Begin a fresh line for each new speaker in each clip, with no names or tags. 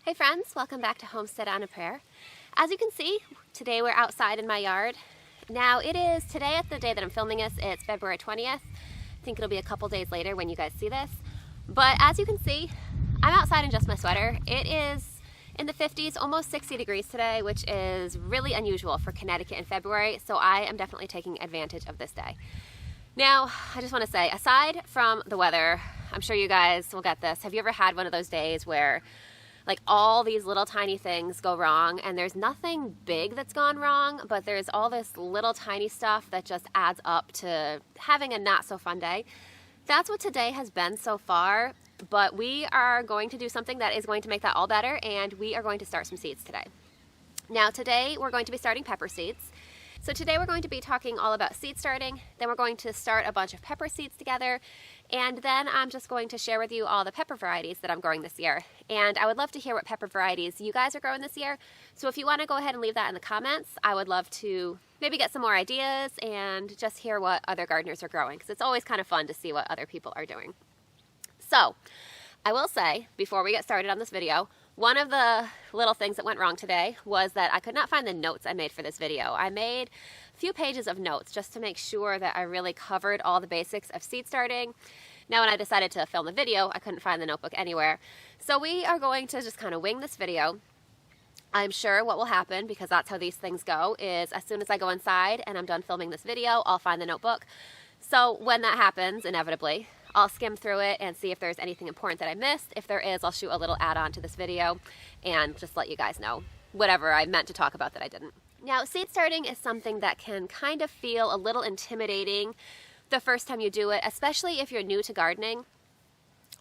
Hey friends, welcome back to Homestead on a Prayer. As you can see, today we're outside in my yard. Now it is today at the day that I'm filming this, it's February 20th. I think it'll be a couple days later when you guys see this. But as you can see, I'm outside in just my sweater. It is in the 50s, almost 60 degrees today, which is really unusual for Connecticut in February, so I am definitely taking advantage of this day. Now, I just want to say, aside from the weather, I'm sure you guys will get this. Have you ever had one of those days where like all these little tiny things go wrong and there's nothing big that's gone wrong, but there's all this little tiny stuff that just adds up to having a not so fun day? That's what today has been so far, but we are going to do something that is going to make that all better, and we are going to start some seeds today. Now today we're going to be starting pepper seeds. So today we're going to be talking all about seed starting, then we're going to start a bunch of pepper seeds together, and then I'm just going to share with you all the pepper varieties that I'm growing this year. And I would love to hear what pepper varieties you guys are growing this year. So if you want to go ahead and leave that in the comments, I would love to maybe get some more ideas and just hear what other gardeners are growing, because it's always kind of fun to see what other people are doing. So I will say, before we get started on this video, one of the little things that went wrong today was that I could not find the notes I made for this video. I made a few pages of notes just to make sure that I really covered all the basics of seed starting. Now when I decided to film the video, I couldn't find the notebook anywhere. So we are going to just kind of wing this video. I'm sure what will happen, because that's how these things go, is as soon as I go inside and I'm done filming this video, I'll find the notebook. So when that happens, inevitably, I'll skim through it and see if there's anything important that I missed. If there is, I'll shoot a little add-on to this video and just let you guys know whatever I meant to talk about that I didn't. Now, seed starting is something that can kind of feel a little intimidating the first time you do it, especially if you're new to gardening.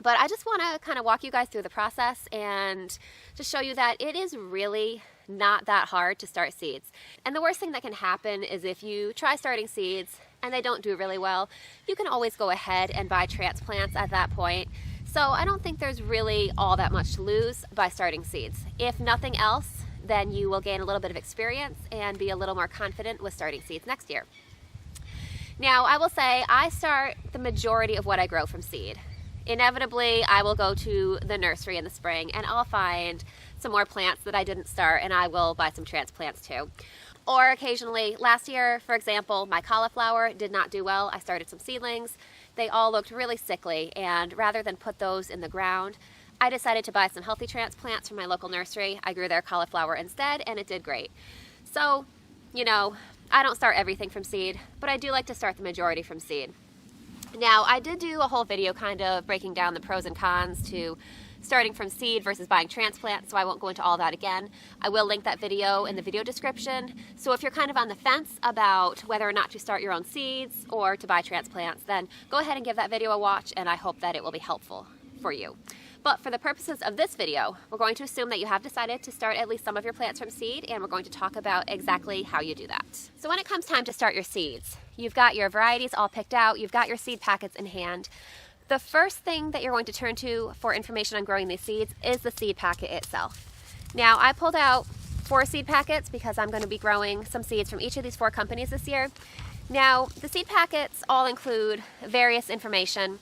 But I just want to kind of walk you guys through the process and just show you that it is really not that hard to start seeds. And the worst thing that can happen is if you try starting seeds and they don't do really well, you can always go ahead and buy transplants at that point. So I don't think there's really all that much to lose by starting seeds. If nothing else, then you will gain a little bit of experience and be a little more confident with starting seeds next year. Now, I will say I start the majority of what I grow from seed. Inevitably, I will go to the nursery in the spring and I'll find some more plants that I didn't start, and I will buy some transplants too. Or occasionally, last year, for example, my cauliflower did not do well. I started some seedlings. They all looked really sickly, and rather than put those in the ground, I decided to buy some healthy transplants from my local nursery. I grew their cauliflower instead, and it did great. So, you know, I don't start everything from seed, but I do like to start the majority from seed. Now, I did do a whole video kind of breaking down the pros and cons to starting from seed versus buying transplants, so I won't go into all that again. I will link that video in the video description. So if you're kind of on the fence about whether or not to start your own seeds or to buy transplants, then go ahead and give that video a watch, and I hope that it will be helpful for you. But for the purposes of this video, we're going to assume that you have decided to start at least some of your plants from seed, and we're going to talk about exactly how you do that. So when it comes time to start your seeds, you've got your varieties all picked out, you've got your seed packets in hand. The first thing that you're going to turn to for information on growing these seeds is the seed packet itself. Now, I pulled out 4 seed packets because I'm going to be growing some seeds from each of these 4 companies this year. Now, the seed packets all include various information,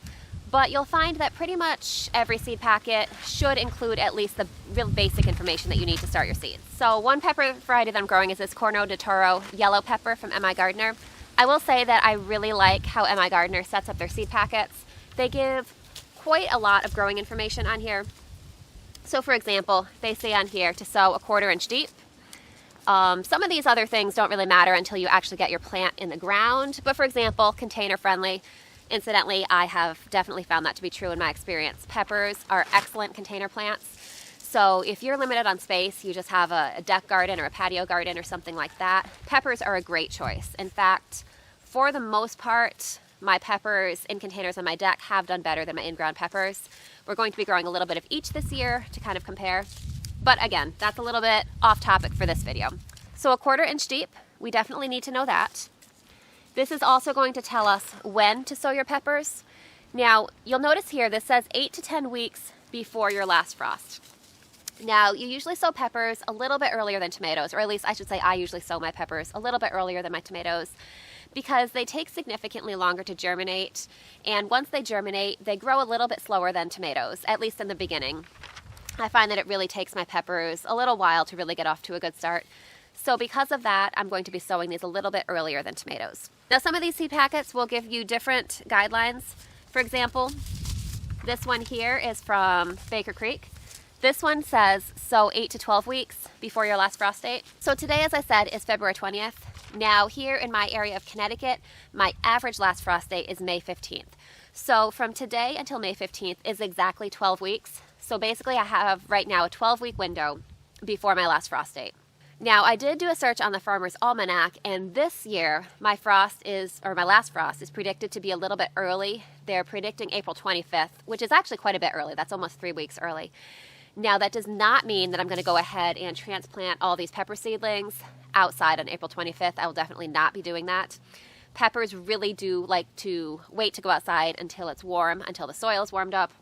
but you'll find that pretty much every seed packet should include at least the real basic information that you need to start your seeds. So one pepper variety that I'm growing is this Corno de Toro yellow pepper from M.I. Gardner. I will say that I really like how M.I. Gardner sets up their seed packets. They give quite a lot of growing information on here. So for example, they say on here to sow 1/4 inch deep. Some of these other things don't really matter until you actually get your plant in the ground. But for example, container friendly. Incidentally, I have definitely found that to be true in my experience. Peppers are excellent container plants. So if you're limited on space, you just have a deck garden or a patio garden or something like that, peppers are a great choice. In fact, for the most part, my peppers in containers on my deck have done better than my in-ground peppers. We're going to be growing a little bit of each this year to kind of compare. But again, that's a little bit off topic for this video. So 1/4 inch deep, we definitely need to know that. This is also going to tell us when to sow your peppers. Now, you'll notice here, this says 8 to 10 weeks before your last frost. Now, you usually sow peppers a little bit earlier than tomatoes, or at least I should say I usually sow my peppers a little bit earlier than my tomatoes, because they take significantly longer to germinate, and once they germinate, they grow a little bit slower than tomatoes, at least in the beginning. I find that it really takes my peppers a little while to really get off to a good start. So because of that, I'm going to be sowing these a little bit earlier than tomatoes. Now some of these seed packets will give you different guidelines. For example, this one here is from Baker Creek. This one says sow 8 to 12 weeks before your last frost date. So today, as I said, is February 20th. Now here in my area of Connecticut, my average last frost date is May 15th. So from today until May 15th is exactly 12 weeks. So basically I have right now a 12-week window before my last frost date. Now I did do a search on the Farmer's Almanac, and this year my last frost is predicted to be a little bit early. They're predicting April 25th, which is actually quite a bit early. That's almost 3 weeks early. Now that does not mean that I'm going to go ahead and transplant all these pepper seedlings outside on April 25th. I will definitely not be doing that. Peppers really do like to wait to go outside until it's warm, until the soil is warmed up.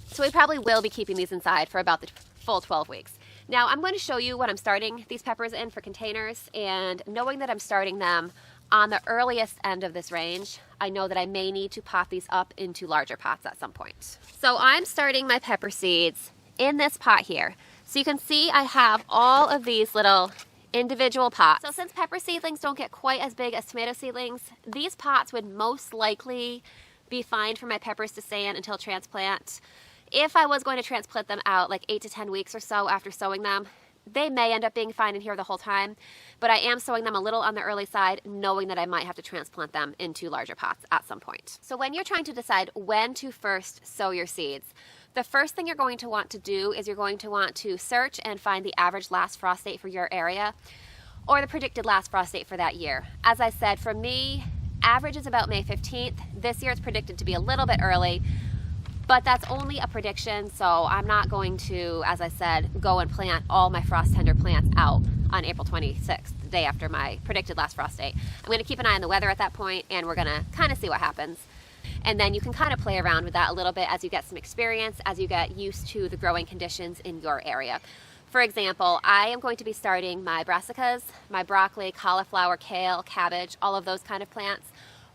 So we probably will be keeping these inside for about the full 12 weeks. Now I'm going to show you what I'm starting these peppers in for containers, and knowing that I'm starting them on the earliest end of this range, I know that I may need to pot these up into larger pots at some point. So I'm starting my pepper seeds in this pot here. So you can see I have all of these little individual pots. So since pepper seedlings don't get quite as big as tomato seedlings, these pots would most likely be fine for my peppers to stay in until transplant. If I was going to transplant them out like 8 to 10 weeks or so after sowing them, they may end up being fine in here the whole time, but I am sowing them a little on the early side, knowing that I might have to transplant them into larger pots at some point. So when you're trying to decide when to first sow your seeds, the first thing you're going to want to do is you're going to want to search and find the average last frost date for your area, or the predicted last frost date for that year. As I said, for me, average is about May 15th. This year it's predicted to be a little bit early, but that's only a prediction, so I'm not going to, as I said, go and plant all my frost tender plants out on April 26th, the day after my predicted last frost date. I'm going to keep an eye on the weather at that point, and we're going to kind of see what happens. And then you can kind of play around with that a little bit as you get some experience, as you get used to the growing conditions in your area. For example, I am going to be starting my brassicas, my broccoli, cauliflower, kale, cabbage, all of those kind of plants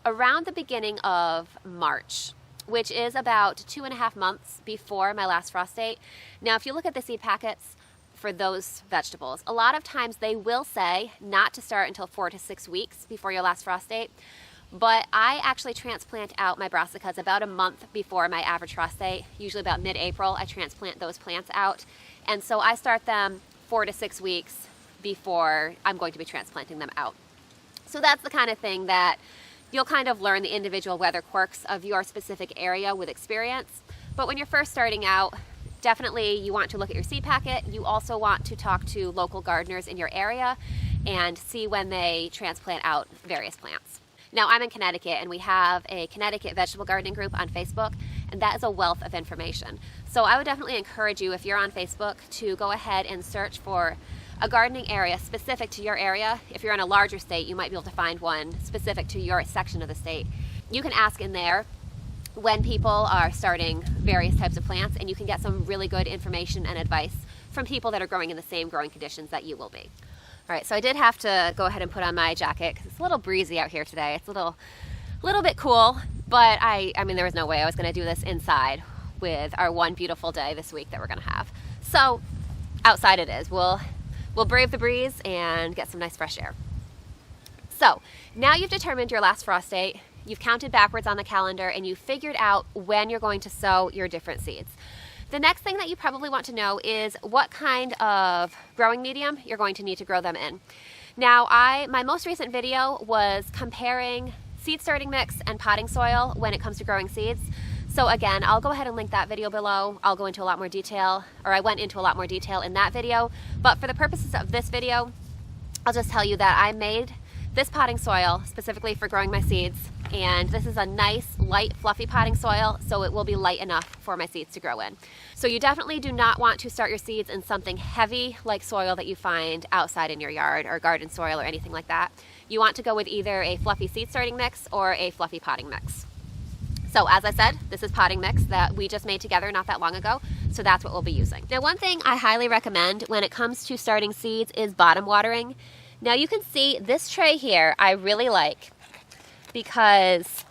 around the beginning of March, which is about 2.5 months before my last frost date. Now, if you look at the seed packets for those vegetables, a lot of times they will say not to start until 4 to 6 weeks before your last frost date. But I actually transplant out my brassicas about a month before my average frost date. Usually about mid-April, I transplant those plants out. And so I start them 4 to 6 weeks before I'm going to be transplanting them out. So that's the kind of thing that you'll kind of learn the individual weather quirks of your specific area with experience. But when you're first starting out, definitely you want to look at your seed packet. You also want to talk to local gardeners in your area and see when they transplant out various plants. Now, I'm in Connecticut, and we have a Connecticut vegetable gardening group on Facebook, and that is a wealth of information. So I would definitely encourage you, if you're on Facebook, to go ahead and search for a gardening area specific to your area. If you're in a larger state, you might be able to find one specific to your section of the state. You can ask in there when people are starting various types of plants, and you can get some really good information and advice from people that are growing in the same growing conditions that you will be. All right, so I did have to go ahead and put on my jacket because it's a little breezy out here today. It's a little bit cool, but I mean, there was no way I was going to do this inside with our one beautiful day this week that we're going to have. So outside it is. We'll brave the breeze and get some nice fresh air. So now you've determined your last frost date, you've counted backwards on the calendar, and you've figured out when you're going to sow your different seeds. The next thing that you probably want to know is what kind of growing medium you're going to need to grow them in. Now, my most recent video was comparing seed starting mix and potting soil when it comes to growing seeds. So again, I'll go ahead and link that video below. I'll go into a lot more detail, or I went into a lot more detail in that video. But for the purposes of this video, I'll just tell you that I made this potting soil specifically for growing my seeds. And this is a nice, light, fluffy potting soil, so it will be light enough for my seeds to grow in. So you definitely do not want to start your seeds in something heavy like soil that you find outside in your yard or garden soil or anything like that. You want to go with either a fluffy seed starting mix or a fluffy potting mix. So as I said, this is potting mix that we just made together not that long ago, so that's what we'll be using. Now, one thing I highly recommend when it comes to starting seeds is bottom watering. Now you can see this tray here I really like, because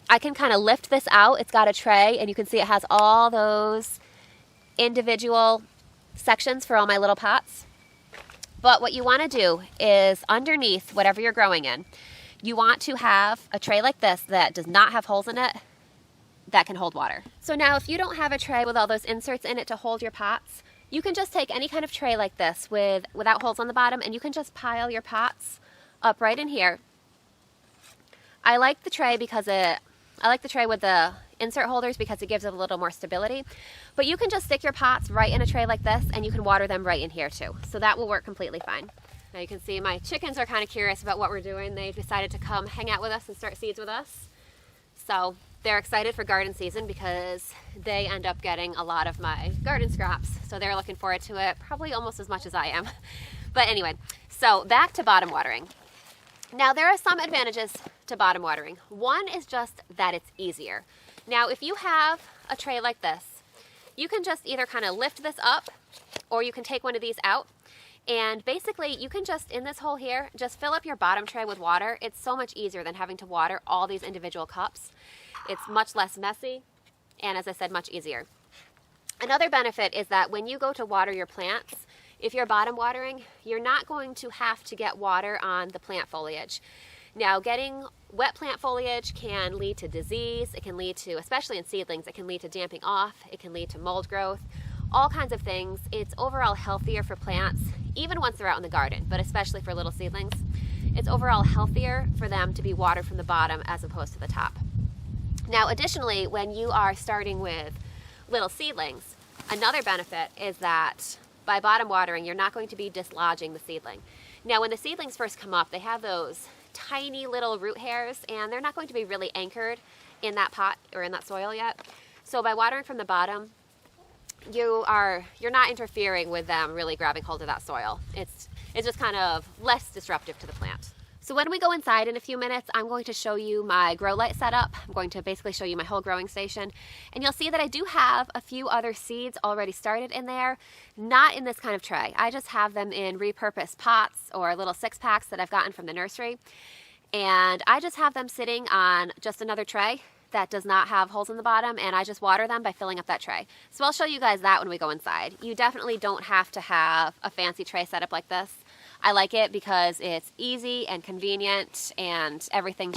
I can kind of lift this out. It's got a tray, and you can see it has all those individual sections for all my little pots. But what you want to do is underneath whatever you're growing in, you want to have a tray like this that does not have holes in it that can hold water. So now if you don't have a tray with all those inserts in it to hold your pots, you can just take any kind of tray like this without holes on the bottom, and you can just pile your pots up right in here. I like the tray with the insert holders because it gives it a little more stability. But you can just stick your pots right in a tray like this, and you can water them right in here too. So that will work completely fine. Now you can see my chickens are kind of curious about what we're doing. They've decided to come hang out with us and start seeds with us. So they're excited for garden season because they end up getting a lot of my garden scraps. So they're looking forward to it, probably almost as much as I am. But anyway, so back to bottom watering. Now there are some advantages to bottom watering. One is just that it's easier. Now if you have a tray like this, you can just either kind of lift this up, or you can take one of these out, and basically you can just, in this hole here, just fill up your bottom tray with water. It's so much easier than having to water all these individual cups. It's much less messy, and as I said, much easier. Another benefit is that when you go to water your plants, if you're bottom watering, you're not going to have to get water on the plant foliage. Now, getting wet plant foliage can lead to disease. It can lead to, especially in seedlings, it can lead to damping off. It can lead to mold growth, all kinds of things. It's overall healthier for plants, even once they're out in the garden, but especially for little seedlings. It's overall healthier for them to be watered from the bottom as opposed to the top. Now, additionally, when you are starting with little seedlings, another benefit is that by bottom watering, you're not going to be dislodging the seedling. Now, when the seedlings first come up, they have those tiny little root hairs, and they're not going to be really anchored in that pot or in that soil yet. So by watering from the bottom, you're not interfering with them really grabbing hold of that soil. It's just kind of less disruptive to the plant. So when we go inside in a few minutes, I'm going to show you my grow light setup. I'm going to basically show you my whole growing station. And you'll see that I do have a few other seeds already started in there, not in this kind of tray. I just have them in repurposed pots or little 6-packs that I've gotten from the nursery. And I just have them sitting on just another tray that does not have holes in the bottom, and I just water them by filling up that tray. So I'll show you guys that when we go inside. You definitely don't have to have a fancy tray setup like this. I like it because it's easy and convenient, and everything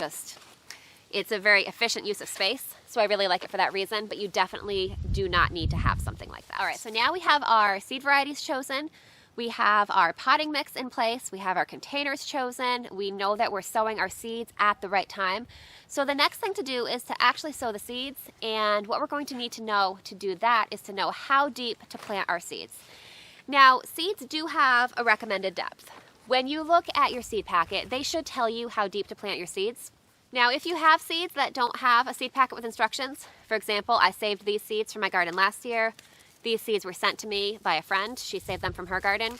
it's a very efficient use of space. So I really like it for that reason, but you definitely do not need to have something like that. All right, so now we have our seed varieties chosen. We have our potting mix in place. We have our containers chosen. We know that we're sowing our seeds at the right time. So the next thing to do is to actually sow the seeds, and what we're going to need to know to do that is to know how deep to plant our seeds. Now, seeds do have a recommended depth. When you look at your seed packet, they should tell you how deep to plant your seeds. Now, if you have seeds that don't have a seed packet with instructions, for example, I saved these seeds from my garden last year. These seeds were sent to me by a friend. She saved them from her garden.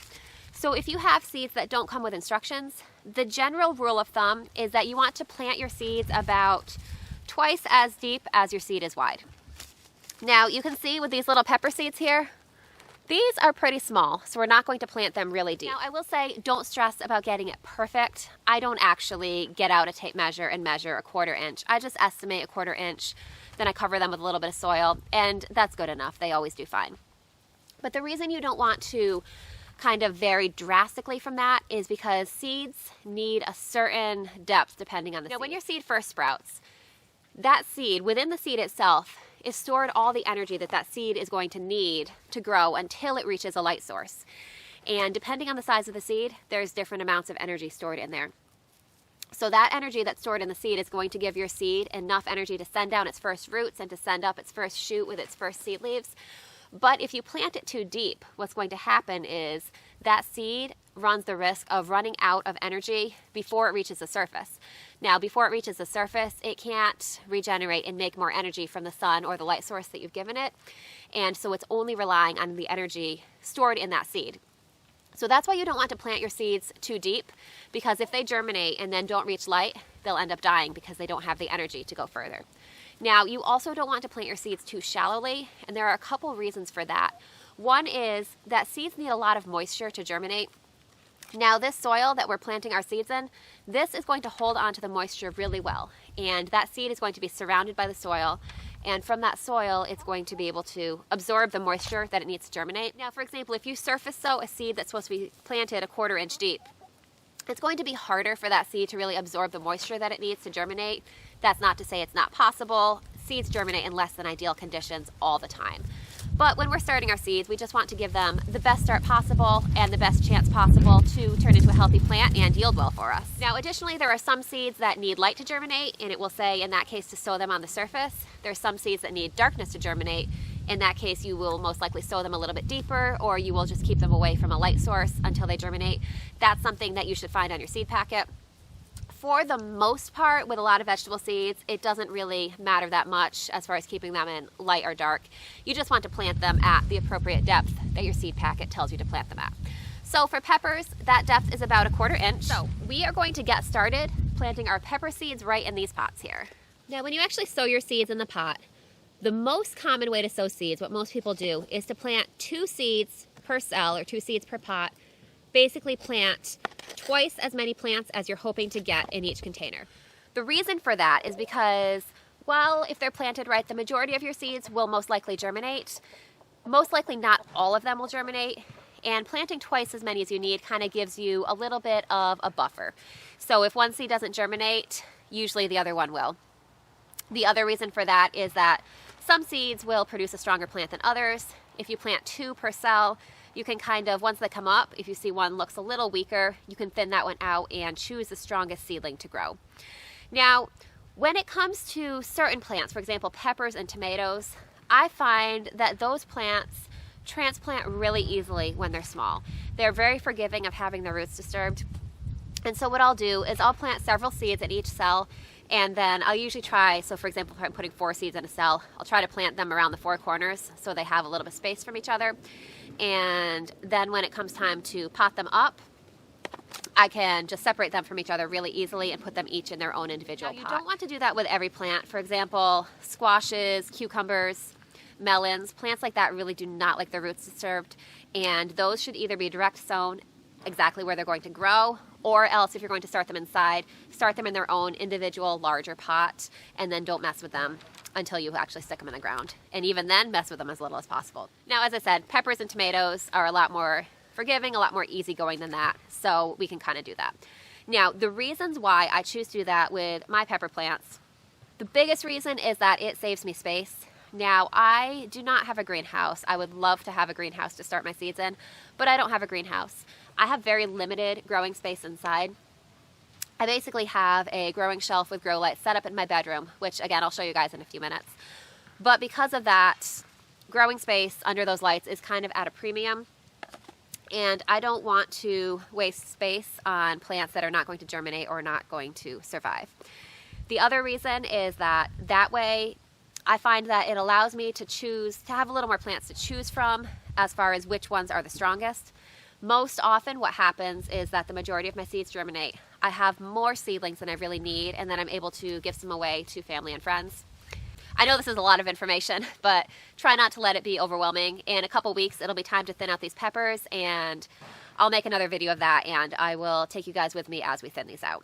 So if you have seeds that don't come with instructions, the general rule of thumb is that you want to plant your seeds about twice as deep as your seed is wide. Now, you can see with these little pepper seeds here, these are pretty small, so we're not going to plant them really deep. Now, I will say, don't stress about getting it perfect. I don't actually get out a tape measure and measure a 1/4 inch. I just estimate a 1/4 inch, then I cover them with a little bit of soil, and that's good enough. They always do fine. But the reason you don't want to kind of vary drastically from that is because seeds need a certain depth depending on the seed. Now, when your seed first sprouts, that seed, within the seed itself, is stored all the energy that seed is going to need to grow until it reaches a light source. And depending on the size of the seed, there's different amounts of energy stored in there. So that energy that's stored in the seed is going to give your seed enough energy to send down its first roots and to send up its first shoot with its first seed leaves. But if you plant it too deep, what's going to happen is that seed runs the risk of running out of energy before it reaches the surface. Now, before it reaches the surface, it can't regenerate and make more energy from the sun or the light source that you've given it. And so it's only relying on the energy stored in that seed. So that's why you don't want to plant your seeds too deep, because if they germinate and then don't reach light, they'll end up dying because they don't have the energy to go further. Now, you also don't want to plant your seeds too shallowly, and there are a couple reasons for that. One is that seeds need a lot of moisture to germinate. Now, this soil that we're planting our seeds in, this is going to hold on to the moisture really well, and that seed is going to be surrounded by the soil, and from that soil it's going to be able to absorb the moisture that it needs to germinate. Now, for example, if you surface sow a seed that's supposed to be planted 1/4 inch deep, it's going to be harder for that seed to really absorb the moisture that it needs to germinate. That's not to say it's not possible. Seeds germinate in less than ideal conditions all the time. But when we're starting our seeds, we just want to give them the best start possible and the best chance possible to turn into a healthy plant and yield well for us. Now, additionally, there are some seeds that need light to germinate, and it will say in that case to sow them on the surface. There are some seeds that need darkness to germinate. In that case, you will most likely sow them a little bit deeper, or you will just keep them away from a light source until they germinate. That's something that you should find on your seed packet. For the most part, with a lot of vegetable seeds, it doesn't really matter that much as far as keeping them in light or dark. You just want to plant them at the appropriate depth that your seed packet tells you to plant them at. So for peppers, that depth is about 1/4 inch. So we are going to get started planting our pepper seeds right in these pots here. Now, when you actually sow your seeds in the pot, the most common way to sow seeds, what most people do, is to plant 2 seeds per cell or 2 seeds per pot. Basically plant twice as many plants as you're hoping to get in each container. The reason for that is because, well, if they're planted right, the majority of your seeds will most likely germinate. Most likely not all of them will germinate, and planting twice as many as you need kind of gives you a little bit of a buffer. So if one seed doesn't germinate, usually the other one will. The other reason for that is that some seeds will produce a stronger plant than others. If you plant 2 per cell, you can kind of, once they come up, if you see one looks a little weaker, you can thin that one out and choose the strongest seedling to grow. Now, when it comes to certain plants, for example, peppers and tomatoes, I find that those plants transplant really easily when they're small. They're very forgiving of having their roots disturbed. And so what I'll do is I'll plant several seeds at each cell, and then I'll usually try, so for example, if I'm putting 4 seeds in a cell, I'll try to plant them around the 4 corners so they have a little bit of space from each other. And then when it comes time to pot them up, I can just separate them from each other really easily and put them each in their own individual pot. You don't want to do that with every plant. For example, squashes, cucumbers, melons, plants like that really do not like their roots disturbed, and those should either be direct sown exactly where they're going to grow, or else if you're going to start them inside, start them in their own individual larger pot, and then don't mess with them until you actually stick them in the ground. And even then, mess with them as little as possible. Now, as I said, peppers and tomatoes are a lot more forgiving, a lot more easygoing than that, so we can kind of do that. Now, the reasons why I choose to do that with my pepper plants, the biggest reason is that it saves me space. Now, I do not have a greenhouse. I would love to have a greenhouse to start my seeds in, but I don't have a greenhouse. I have very limited growing space inside. I basically have a growing shelf with grow lights set up in my bedroom, which again, I'll show you guys in a few minutes. But because of that, growing space under those lights is kind of at a premium, and I don't want to waste space on plants that are not going to germinate or not going to survive. The other reason is that way I find that it allows me to choose, to have a little more plants to choose from as far as which ones are the strongest. Most often what happens is that the majority of my seeds germinate. I have more seedlings than I really need, and then I'm able to give some away to family and friends. I know this is a lot of information, but try not to let it be overwhelming. In a couple weeks, it'll be time to thin out these peppers, and I'll make another video of that, and I will take you guys with me as we thin these out.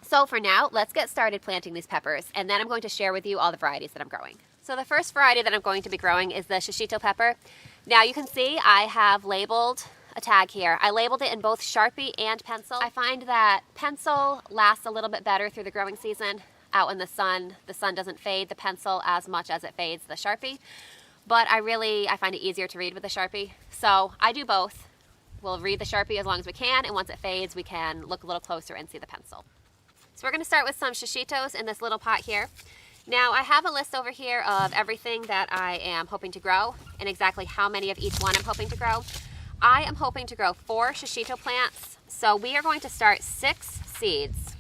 So for now, let's get started planting these peppers, and then I'm going to share with you all the varieties that I'm growing. So the first variety that I'm going to be growing is the shishito pepper. Now you can see I have labeled a tag here. I labeled it in both Sharpie and pencil. I find that pencil lasts a little bit better through the growing season. Out in the sun doesn't fade the pencil as much as it fades the Sharpie, but I find it easier to read with the Sharpie. So I do both. We'll read the Sharpie as long as we can, and once it fades, we can look a little closer and see the pencil. So we're going to start with some shishitos in this little pot here. Now I have a list over here of everything that I am hoping to grow and exactly how many of each one I'm hoping to grow. I am hoping to grow 4 shishito plants, so we are going to start 6 seeds.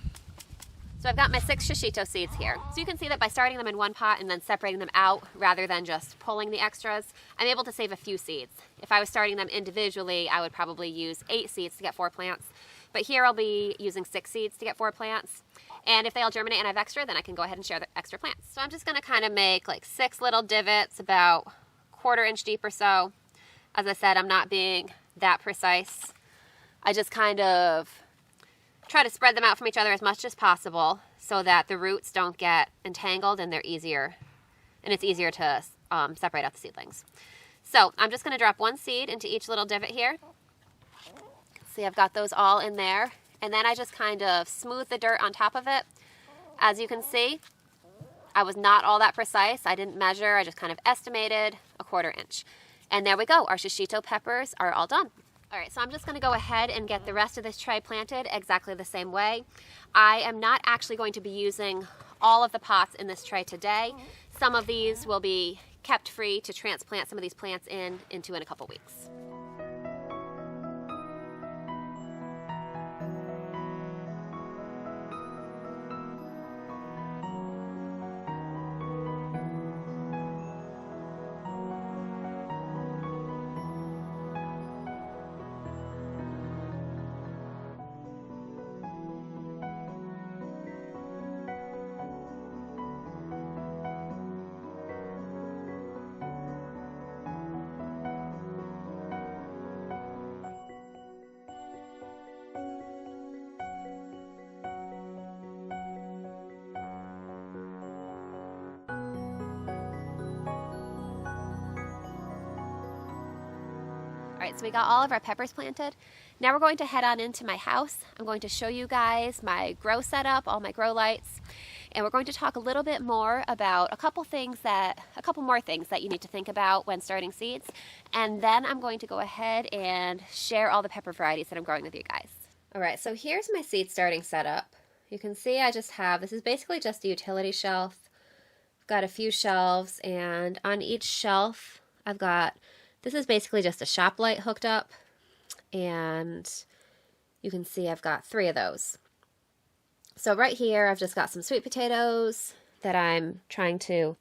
So I've got my 6 shishito seeds here. So you can see that by starting them in one pot and then separating them out rather than just pulling the extras, I'm able to save a few seeds. If I was starting them individually, I would probably use 8 seeds to get 4 plants. But here I'll be using 6 seeds to get 4 plants. And if they all germinate and I have extra, then I can go ahead and share the extra plants. So I'm just gonna kind of make like 6 little divots about 1/4 inch deep or so. As I said, I'm not being that precise. I just kind of try to spread them out from each other as much as possible so that the roots don't get entangled and they're easier and it's easier to separate out the seedlings. So I'm just going to drop one seed into each little divot here. See, I've got those all in there. And then I just kind of smooth the dirt on top of it. As you can see, I was not all that precise. I didn't measure. I just kind of estimated a 1/4 inch. And there we go. Our shishito peppers are all done. All right, so I'm just going to go ahead and get the rest of this tray planted exactly the same way. I am not actually going to be using all of the pots in this tray today. Some of these will be kept free to transplant some of these plants into in a couple weeks. All right, so we got all of our peppers planted. Now we're going to head on into my house. I'm going to show you guys my grow setup, all my grow lights, and we're going to talk a little bit more about a couple more things that you need to think about when starting seeds. And then I'm going to go ahead and share all the pepper varieties that I'm growing with you guys. All right, so here's my seed starting setup. You can see I just have, this is basically just a utility shelf. I've got a few shelves, and on each shelf I've got, this is basically just a shop light hooked up, and you can see I've got 3 of those. So right here I've just got some sweet potatoes that I'm trying to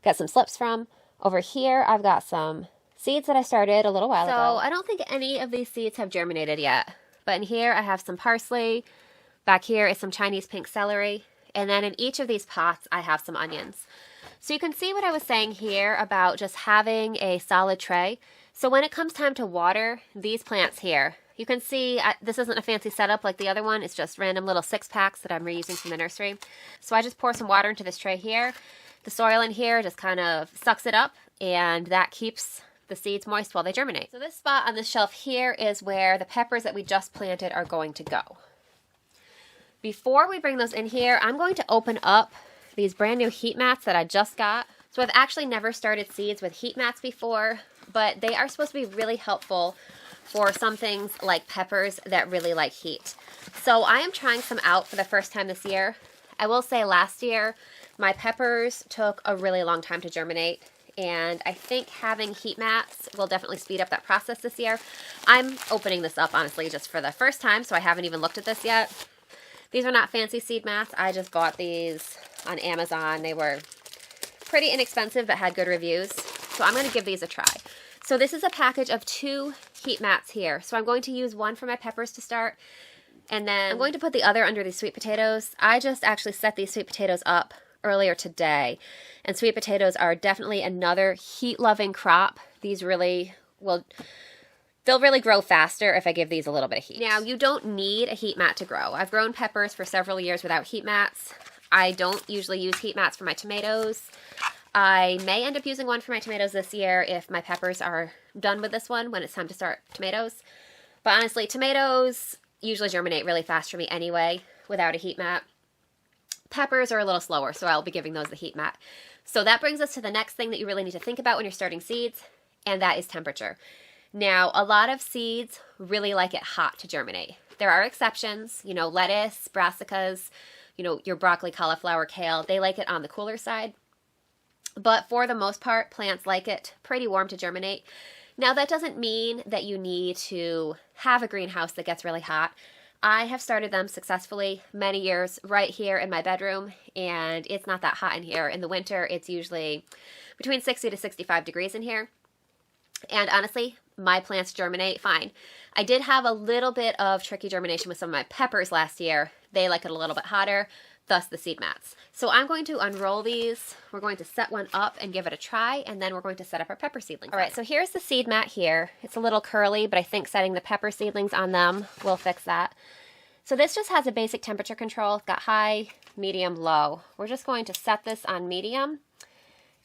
get some slips from. Over here I've got some seeds that I started a little while ago. So I don't think any of these seeds have germinated yet, but in here I have some parsley. Back here is some Chinese pink celery, and then in each of these pots I have some onions. So you can see what I was saying here about just having a solid tray. So when it comes time to water these plants here, you can see this isn't a fancy setup like the other one. It's just random little 6-packs that I'm reusing from the nursery. So I just pour some water into this tray here. The soil in here just kind of sucks it up, and that keeps the seeds moist while they germinate. So this spot on the shelf here is where the peppers that we just planted are going to go. Before we bring those in here, I'm going to open up these brand new heat mats that I just got. So I've actually never started seeds with heat mats before, but they are supposed to be really helpful for some things like peppers that really like heat. So I am trying some out for the first time this year. I will say last year, my peppers took a really long time to germinate, and I think having heat mats will definitely speed up that process this year. I'm opening this up, honestly, just for the first time, so I haven't even looked at this yet. These are not fancy seed mats. I just bought these on Amazon. They were pretty inexpensive but had good reviews. So I'm going to give these a try. So this is a package of 2 heat mats here. So I'm going to use one for my peppers to start, and then I'm going to put the other under these sweet potatoes. I just actually set these sweet potatoes up earlier today, and sweet potatoes are definitely another heat-loving crop. These really will... They'll really grow faster if I give these a little bit of heat. Now, you don't need a heat mat to grow. I've grown peppers for several years without heat mats. I don't usually use heat mats for my tomatoes. I may end up using one for my tomatoes this year if my peppers are done with this one when it's time to start tomatoes. But honestly, tomatoes usually germinate really fast for me anyway without a heat mat. Peppers are a little slower, so I'll be giving those the heat mat. So that brings us to the next thing that you really need to think about when you're starting seeds, and that is temperature. Now, a lot of seeds really like it hot to germinate. There are exceptions, you know, lettuce, brassicas, you know, your broccoli, cauliflower, kale, they like it on the cooler side. But for the most part, plants like it pretty warm to germinate. Now, that doesn't mean that you need to have a greenhouse that gets really hot. I have started them successfully many years right here in my bedroom, and it's not that hot in here. In the winter, it's usually between 60 to 65 degrees in here. And honestly, my plants germinate fine. I did have a little bit of tricky germination with some of my peppers last year. They like it a little bit hotter, thus the seed mats. So I'm going to unroll these. We're going to set one up and give it a try, and then we're going to set up our pepper seedlings. All right, so here's the seed mat here. It's a little curly, but I think setting the pepper seedlings on them will fix that. So this just has a basic temperature control. It's got high, medium, low. We're just going to set this on medium,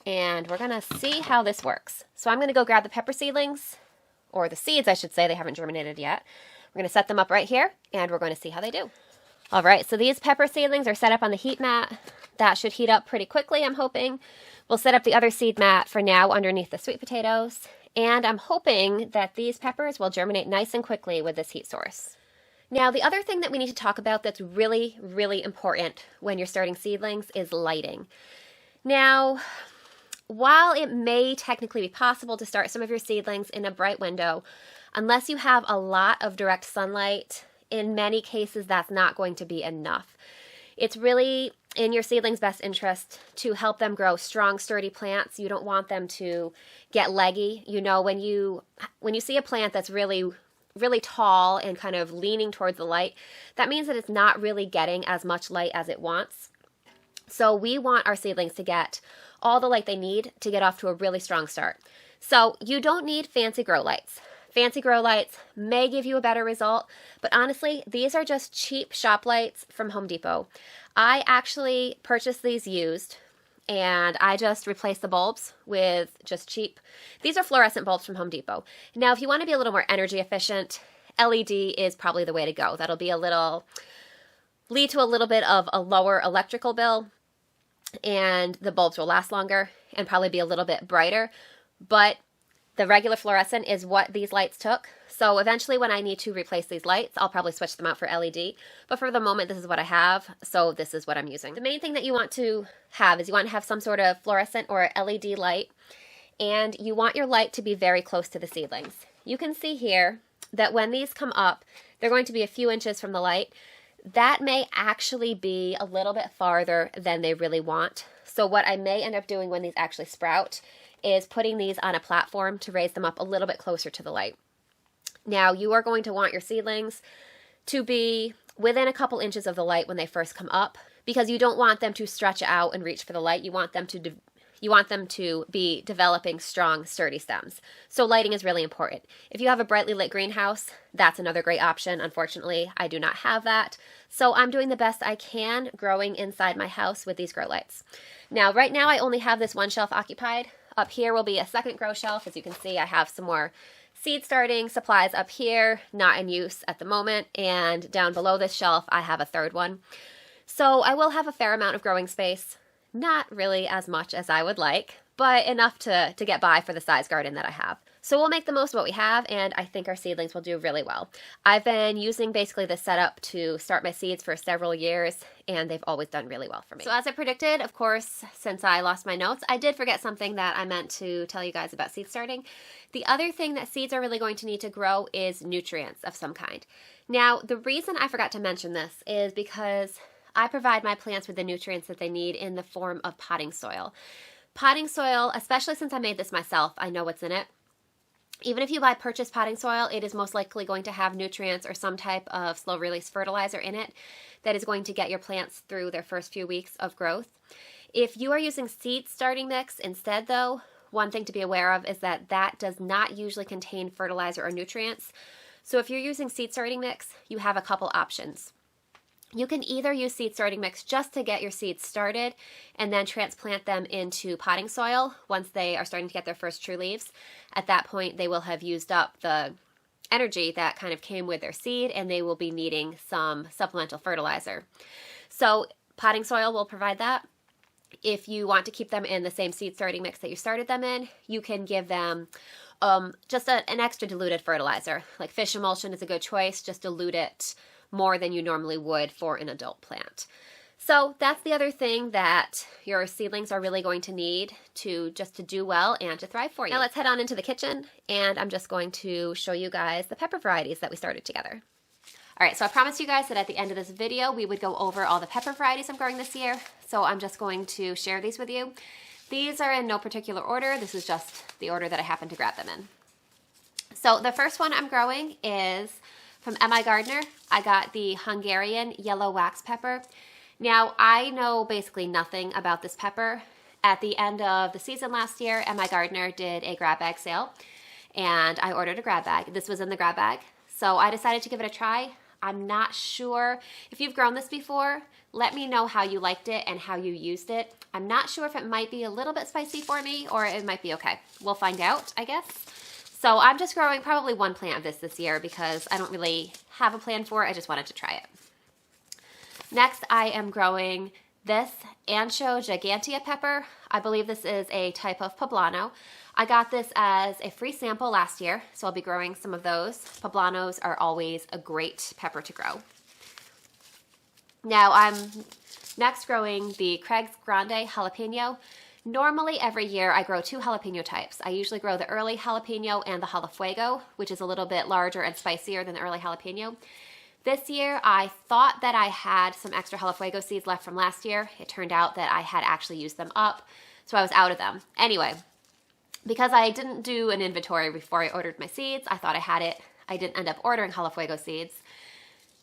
and we're gonna see how this works. So I'm gonna go grab the pepper seedlings, or the seeds I should say, they haven't germinated yet. We're gonna set them up right here and we're going to see how they do. All right, so these pepper seedlings are set up on the heat mat. That should heat up pretty quickly, I'm hoping. We'll set up the other seed mat for now underneath the sweet potatoes, and I'm hoping that these peppers will germinate nice and quickly with this heat source. Now, the other thing that we need to talk about that's really, really important when you're starting seedlings is lighting. Now, while it may technically be possible to start some of your seedlings in a bright window, unless you have a lot of direct sunlight, in many cases that's not going to be enough. It's really in your seedlings' best interest to help them grow strong, sturdy plants. You don't want them to get leggy. You know, when you see a plant that's really tall and kind of leaning towards the light, that means that it's not really getting as much light as it wants. So we want our seedlings to get all the light they need to get off to a really strong start. So you don't need fancy grow lights. Fancy grow lights may give you a better result, but honestly, these are just cheap shop lights from Home Depot. I actually purchased these used, and I just replaced the bulbs with just cheap. These are fluorescent bulbs from Home Depot. Now, if you want to be a little more energy efficient, LED is probably the way to go. That'll be lead to a little bit of a lower electrical bill, and the bulbs will last longer and probably be a little bit brighter. But the regular fluorescent is what these lights took. So eventually when I need to replace these lights, I'll probably switch them out for LED. But for the moment, this is what I have, so this is what I'm using. The main thing that you want to have is you want to have some sort of fluorescent or LED light, and you want your light to be very close to the seedlings. You can see here that when these come up, they're going to be a few inches from the light. That may actually be a little bit farther than they really want. So what I may end up doing when these actually sprout is putting these on a platform to raise them up a little bit closer to the light. Now, you are going to want your seedlings to be within a couple inches of the light when they first come up, because you don't want them to stretch out and reach for the light. You want them to be developing strong, sturdy stems. So lighting is really important. If you have a brightly lit greenhouse, that's another great option. Unfortunately, I do not have that. So I'm doing the best I can growing inside my house with these grow lights. Now, right now I only have this one shelf occupied. Up here will be a second grow shelf. As you can see, I have some more seed starting supplies up here, not in use at the moment. And down below this shelf, I have a third one. So I will have a fair amount of growing space. Not really as much as I would like, but enough to get by for the size garden that I have. So we'll make the most of what we have, and I think our seedlings will do really well. I've been using basically this setup to start my seeds for several years, and they've always done really well for me. So as I predicted, of course, since I lost my notes, I did forget something that I meant to tell you guys about seed starting. The other thing that seeds are really going to need to grow is nutrients of some kind. Now, the reason I forgot to mention this is because I provide my plants with the nutrients that they need in the form of potting soil. Potting soil, especially since I made this myself, I know what's in it. Even if you buy purchased potting soil, it is most likely going to have nutrients or some type of slow-release fertilizer in it that is going to get your plants through their first few weeks of growth. If you are using seed starting mix instead, though, one thing to be aware of is that that does not usually contain fertilizer or nutrients. So if you're using seed starting mix, you have a couple options. You can either use seed starting mix just to get your seeds started and then transplant them into potting soil once they are starting to get their first true leaves. At that point, they will have used up the energy that kind of came with their seed, and they will be needing some supplemental fertilizer. So potting soil will provide that. If you want to keep them in the same seed starting mix that you started them in, you can give them just an extra diluted fertilizer. Like fish emulsion is a good choice. Just dilute it more than you normally would for an adult plant. So that's the other thing that your seedlings are really going to need to do well and to thrive for you. Now let's head on into the kitchen, and I'm just going to show you guys the pepper varieties that we started together. All right, so I promised you guys that at the end of this video we would go over all the pepper varieties I'm growing this year, so I'm just going to share these with you. These are in no particular order. This is just the order that I happened to grab them in. So the first one I'm growing is from M.I. Gardener. I got the Hungarian yellow wax pepper. Now, I know basically nothing about this pepper. At the end of the season last year, M.I. Gardener did a grab bag sale, and I ordered a grab bag. This was in the grab bag, so I decided to give it a try. I'm not sure if you've grown this before. Let me know how you liked it and how you used it. I'm not sure if it might be a little bit spicy for me or it might be okay. We'll find out, I guess. So I'm just growing probably one plant of this year because I don't really have a plan for it. I just wanted to try it. Next, I am growing this Ancho Gigantea pepper. I believe this is a type of poblano. I got this as a free sample last year, so I'll be growing some of those. Poblanos are always a great pepper to grow. Now I'm next growing the Craig's Grande jalapeno. Normally every year I grow 2 jalapeno types. I usually grow the early jalapeno and the jalafuego, which is a little bit larger and spicier than the early jalapeno. This year I thought that I had some extra jalafuego seeds left from last year. It turned out that I had actually used them up, so I was out of them. Anyway, because I didn't do an inventory before I ordered my seeds, I thought I had it. I didn't end up ordering jalafuego seeds.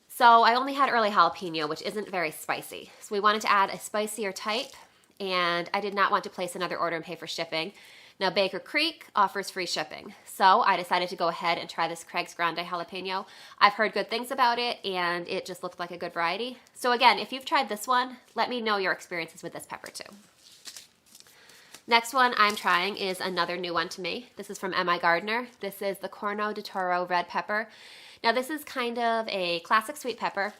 So I only had early jalapeno, which isn't very spicy. So we wanted to add a spicier type, and I did not want to place another order and pay for shipping. Now Baker Creek offers free shipping. So I decided to go ahead and try this Craig's Grande jalapeno. I've heard good things about it, and it just looked like a good variety. So again, if you've tried this one, let me know your experiences with this pepper too. Next one I'm trying is another new one to me. This is from M.I. Gardener. This is the Corno de Toro red pepper. Now this is kind of a classic sweet pepper.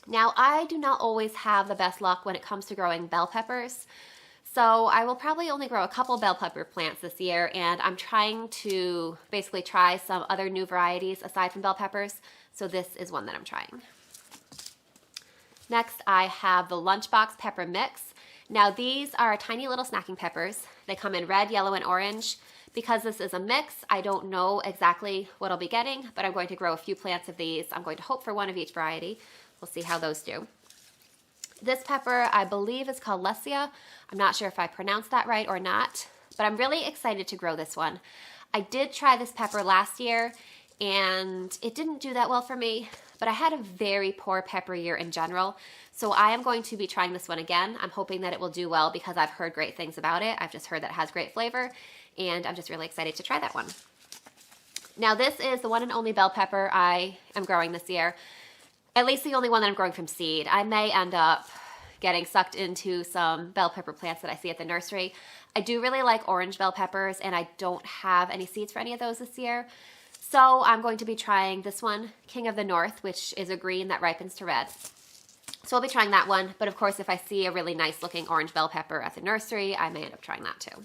Now I do not always have the best luck when it comes to growing bell peppers. So I will probably only grow a couple bell pepper plants this year, and I'm trying to basically try some other new varieties aside from bell peppers. So this is one that I'm trying. Next I have the Lunchbox Pepper Mix. Now these are tiny little snacking peppers. They come in red, yellow, and orange. Because this is a mix, I don't know exactly what I'll be getting, but I'm going to grow a few plants of these. I'm going to hope for one of each variety. We'll see how those do. This pepper, I believe, is called Lesia. I'm not sure if I pronounced that right or not, but I'm really excited to grow this one. I did try this pepper last year, and it didn't do that well for me, but I had a very poor pepper year in general, so I am going to be trying this one again. I'm hoping that it will do well because I've heard great things about it. I've just heard that it has great flavor, and I'm just really excited to try that one. Now this is the one and only bell pepper I am growing this year. At least the only one that I'm growing from seed. I may end up getting sucked into some bell pepper plants that I see at the nursery. I do really like orange bell peppers, and I don't have any seeds for any of those this year. So I'm going to be trying this one, King of the North, which is a green that ripens to red. So I'll be trying that one, but of course if I see a really nice looking orange bell pepper at the nursery, I may end up trying that too.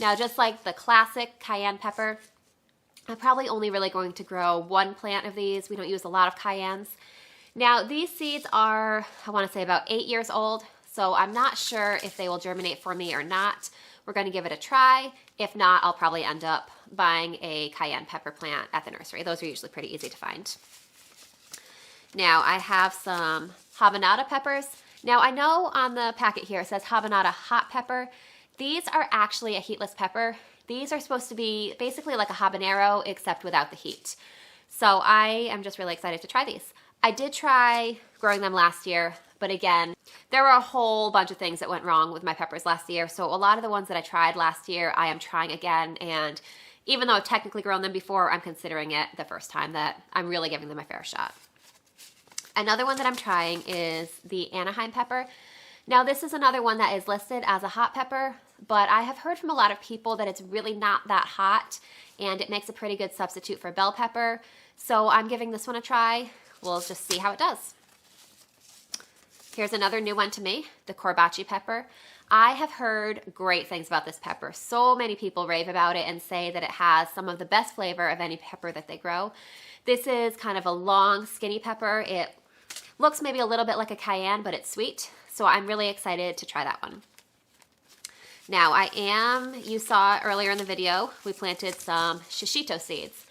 Now just like the classic cayenne pepper, I'm probably only really going to grow one plant of these. We don't use a lot of cayennes. Now these seeds are, I want to say about 8 years old, so I'm not sure if they will germinate for me or not. We're going to give it a try. If not, I'll probably end up buying a cayenne pepper plant at the nursery. Those are usually pretty easy to find. Now I have some habanada peppers. Now I know on the packet here it says habanada hot pepper. These are actually a heatless pepper. These are supposed to be basically like a habanero except without the heat. So I am just really excited to try these. I did try growing them last year, but again, there were a whole bunch of things that went wrong with my peppers last year. So a lot of the ones that I tried last year, I am trying again. And even though I've technically grown them before, I'm considering it the first time that I'm really giving them a fair shot. Another one that I'm trying is the Anaheim pepper. Now this is another one that is listed as a hot pepper, but I have heard from a lot of people that it's really not that hot and it makes a pretty good substitute for bell pepper. So I'm giving this one a try. We'll just see how it does. Here's another new one to me, the Corbaci pepper. I have heard great things about this pepper. So many people rave about it and say that it has some of the best flavor of any pepper that they grow. This is kind of a long, skinny pepper. It looks maybe a little bit like a cayenne, but it's sweet. So I'm really excited to try that one. Now you saw earlier in the video, we planted some shishito seeds.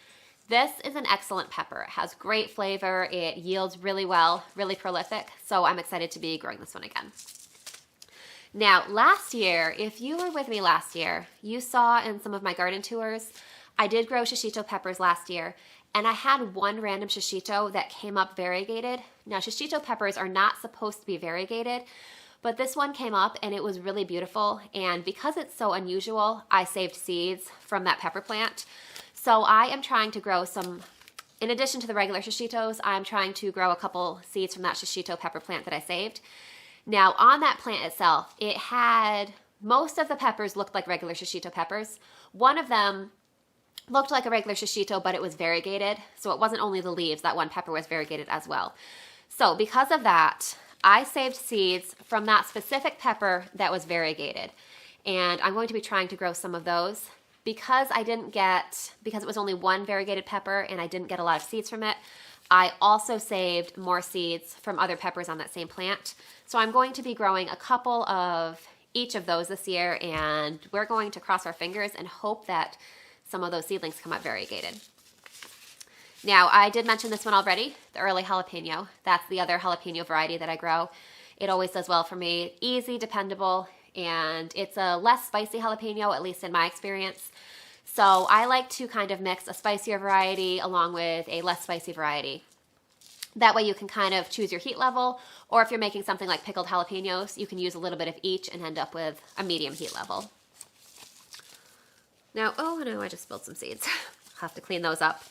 This is an excellent pepper. It has great flavor. It yields really well, really prolific. So I'm excited to be growing this one again. Now last year, if you were with me last year, you saw in some of my garden tours, I did grow shishito peppers last year, and I had one random shishito that came up variegated. Now shishito peppers are not supposed to be variegated, but this one came up and it was really beautiful. And because it's so unusual, I saved seeds from that pepper plant. So I am trying to grow some In addition to the regular shishitos, I'm trying to grow a couple seeds from that shishito pepper plant that I saved. Now on that plant itself, it had, most of the peppers looked like regular shishito peppers. One of them looked like a regular shishito, but it was variegated. So it wasn't only the leaves, that one pepper was variegated as well. So because of that, I saved seeds from that specific pepper that was variegated. And I'm going to be trying to grow some of those. Because it was only one variegated pepper and I didn't get a lot of seeds from it, I also saved more seeds from other peppers on that same plant. So I'm going to be growing a couple of each of those this year, and we're going to cross our fingers and hope that some of those seedlings come up variegated. Now, I did mention this one already, the early jalapeno. That's the other jalapeno variety that I grow. It always does well for me. Easy, dependable, and it's a less spicy jalapeno, at least in my experience. So I like to kind of mix a spicier variety along with a less spicy variety. That way you can kind of choose your heat level, or if you're making something like pickled jalapenos, you can use a little bit of each and end up with a medium heat level. Now, oh no, I just spilled some seeds. I'll have to clean those up.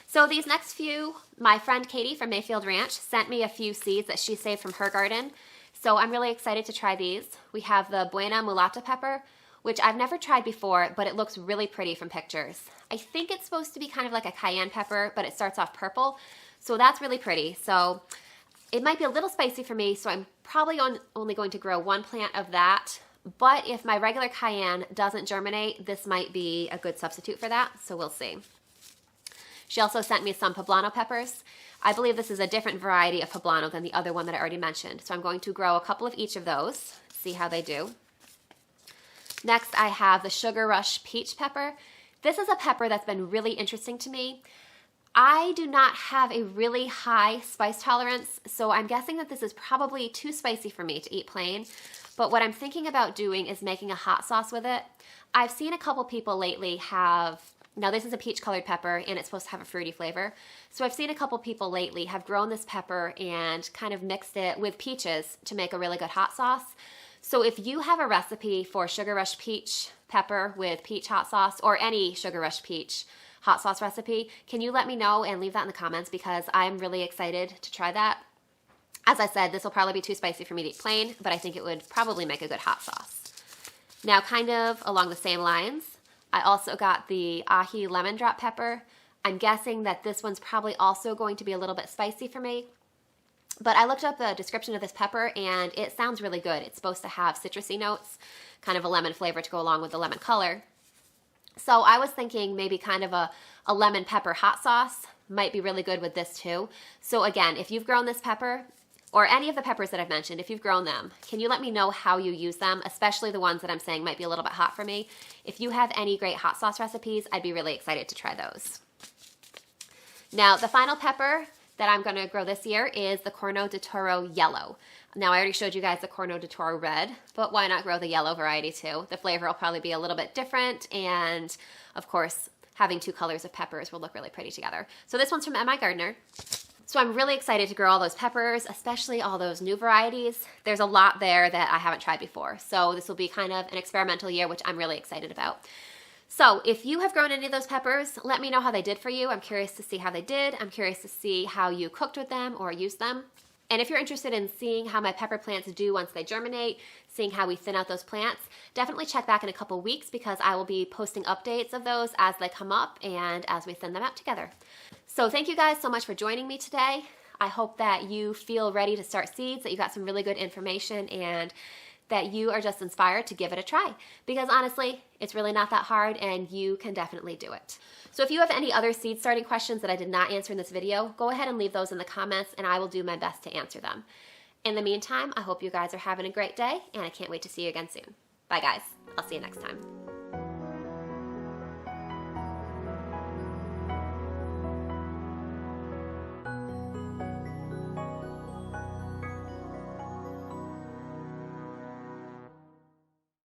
So these next few, my friend Katie from Mayfield Ranch sent me a few seeds that she saved from her garden. So I'm really excited to try these. We have the Buena Mulata pepper, which I've never tried before, but it looks really pretty from pictures. I think it's supposed to be kind of like a cayenne pepper, but it starts off purple. So that's really pretty. So it might be a little spicy for me, so I'm probably only going to grow one plant of that. But if my regular cayenne doesn't germinate, this might be a good substitute for that, so we'll see. She also sent me some poblano peppers. I believe this is a different variety of poblano than the other one that I already mentioned. So I'm going to grow a couple of each of those, see how they do. Next, I have the Sugar Rush peach pepper. This is a pepper that's been really interesting to me. I do not have a really high spice tolerance, so I'm guessing that this is probably too spicy for me to eat plain. But what I'm thinking about doing is making a hot sauce with it. I've seen a couple people lately have, now this is a peach colored pepper and it's supposed to have a fruity flavor. So I've seen a couple people lately have grown this pepper and kind of mixed it with peaches to make a really good hot sauce. So if you have a recipe for Sugar Rush peach pepper with peach hot sauce, or any Sugar Rush peach hot sauce recipe, can you let me know and leave that in the comments, because I'm really excited to try that. As I said, this will probably be too spicy for me to eat plain, but I think it would probably make a good hot sauce. Now, kind of along the same lines, I also got the ahi lemon drop pepper. I'm guessing that this one's probably also going to be a little bit spicy for me. But I looked up the description of this pepper and it sounds really good. It's supposed to have citrusy notes, kind of a lemon flavor to go along with the lemon color. So I was thinking maybe kind of a lemon pepper hot sauce might be really good with this too. So again, if you've grown this pepper, or any of the peppers that I've mentioned, if you've grown them, can you let me know how you use them, especially the ones that I'm saying might be a little bit hot for me. If you have any great hot sauce recipes, I'd be really excited to try those. Now, the final pepper that I'm going to grow this year is the Corno de Toro yellow. Now, I already showed you guys the Corno de Toro red, but why not grow the yellow variety too? The flavor will probably be a little bit different, and of course, having two colors of peppers will look really pretty together. So this one's from M.I. Gardener. So I'm really excited to grow all those peppers, especially all those new varieties. There's a lot there that I haven't tried before. So this will be kind of an experimental year, which I'm really excited about. So if you have grown any of those peppers, let me know how they did for you. I'm curious to see how they did. I'm curious to see how you cooked with them or used them. And if you're interested in seeing how my pepper plants do once they germinate, seeing how we thin out those plants, definitely check back in a couple weeks, because I will be posting updates of those as they come up and as we thin them out together. So thank you guys so much for joining me today. I hope that you feel ready to start seeds, that you got some really good information, and that you are just inspired to give it a try, because honestly, it's really not that hard and you can definitely do it. So if you have any other seed starting questions that I did not answer in this video, go ahead and leave those in the comments and I will do my best to answer them. In the meantime, I hope you guys are having a great day and I can't wait to see you again soon. Bye guys, I'll see you next time.